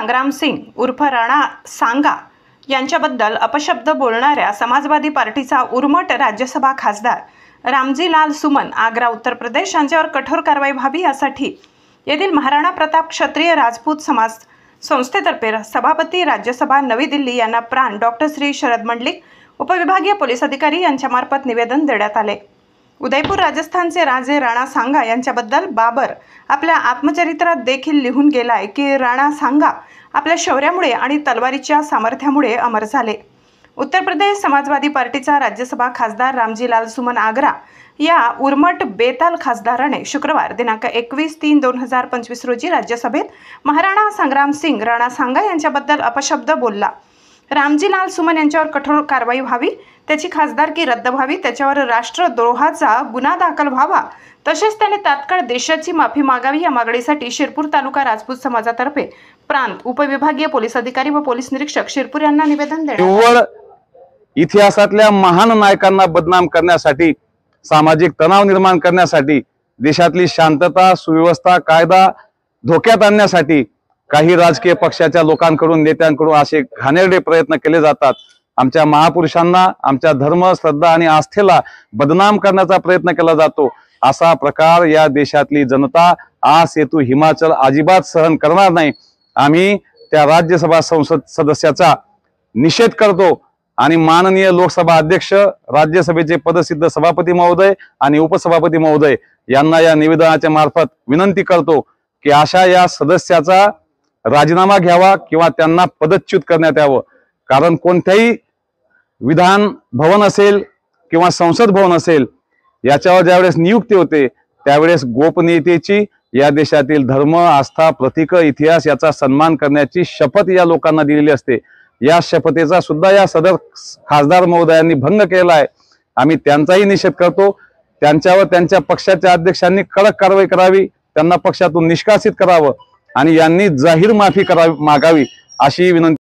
संग्राम सिंग उर्फ राणा सांगा यांच्याबद्दल अपशब्द बोलणाऱ्या समाजवादी पार्टीचा उर्मट राज्यसभा खासदार रामजीलाल सुमन आग्रा उत्तर प्रदेश यांच्यावर कठोर कारवाई व्हावी यासाठी येथील महाराणा प्रताप क्षत्रिय राजपूत समाज संस्थेतर्फे सभापती राज्यसभा नवी दिल्ली यांना प्राण डॉक्टर श्री शरद मंडलिक उपविभागीय पोलीस अधिकारी यांच्यामार्फत निवेदन देण्यात आले। उदयपूर राजस्थानचे राजे राणा सांगा यांच्याबद्दल बाबर आपल्या आत्मचरित्रात देखील लिहून गेलाय की राणा सांगा आपल्या शौर्यामुळे आणि तलवारीच्या सामर्थ्यामुळे अमर झाले। उत्तर प्रदेश समाजवादी पार्टीचा राज्यसभा खासदार रामजीलाल सुमन आग्रा या उर्मट बेताल खासदाराने शुक्रवार दिनांक 21/3/2025 रोजी राज्यसभेत महाराणा संग्राम सिंग राणा सांगा यांच्याबद्दल अपशब्द बोलला। रामजीलाल सुमन यांच्यावर कठोर कारवाई व्हावी, त्याची खासदारकी रद्द व्हावी, त्याच्यावर राष्ट्रद्रोहाचा गुन्हा दाखल व्हावा, तसेच त्याने तात्काळ देशाची माफी मागावी या मागणीसाठी शिरपूर तालुका राजपूत समाजातर्फे प्रांत उपविभागीय पोलीस अधिकारी व पोलीस निरीक्षक शिरपूर यांना निवेदन देण्यात इतिहासातल्या महान नायकांना बदनाम करण्यासाठी, सामाजिक तणाव निर्माण करण्यासाठी, देशातली शांतता सुव्यवस्था कायदा धोक्यात आणण्यासाठी काही राजकीय पक्षाच्या लोकांकडून नेत्यांकडून असे घाणेरडे प्रयत्न केले जातात। आमच्या महापुरुषांना, आमच्या धर्म श्रद्धा आणि आस्थेला बदनाम करण्याचा प्रयत्न केला जातो। असा प्रकार या देशातली जनता आज हेतू हिमाचल अजिबात सहन करणार नाही। आम्ही त्या राज्यसभा संसद सदस्याचा निषेध करतो आणि माननीय लोकसभा अध्यक्ष, राज्यसभेचे पदसिद्ध सभापती महोदय आणि उपसभापती महोदय यांना या निवेदनाच्या मार्फत विनंती करतो की अशा या सदस्याचा राजीनामा घ्यावा किंवा त्यांना पदच्युत करण्यात यावं। कारण कोणत्याही विधान भवन असेल किंवा संसद भवन असेल याच्यावर ज्यावेळेस नियुक्ती होते त्यावेळेस गोपनीयतेची, या देशातील धर्म आस्था प्रतीक इतिहास याचा सन्मान करण्याची शपथ या लोकांना दिलेली असते। या शपथेचा सुद्धा या सदर खासदार महोदयांनी भंग केला आहे। आम्ही त्यांचाही निषेध करतो। त्यांच्यावर त्यांच्या पक्षाच्या अध्यक्षांनी कडक कारवाई करावी, त्यांना पक्षातून निष्कासित करावं आणि यांनी जाहीर माफी मागावी अशी विनंती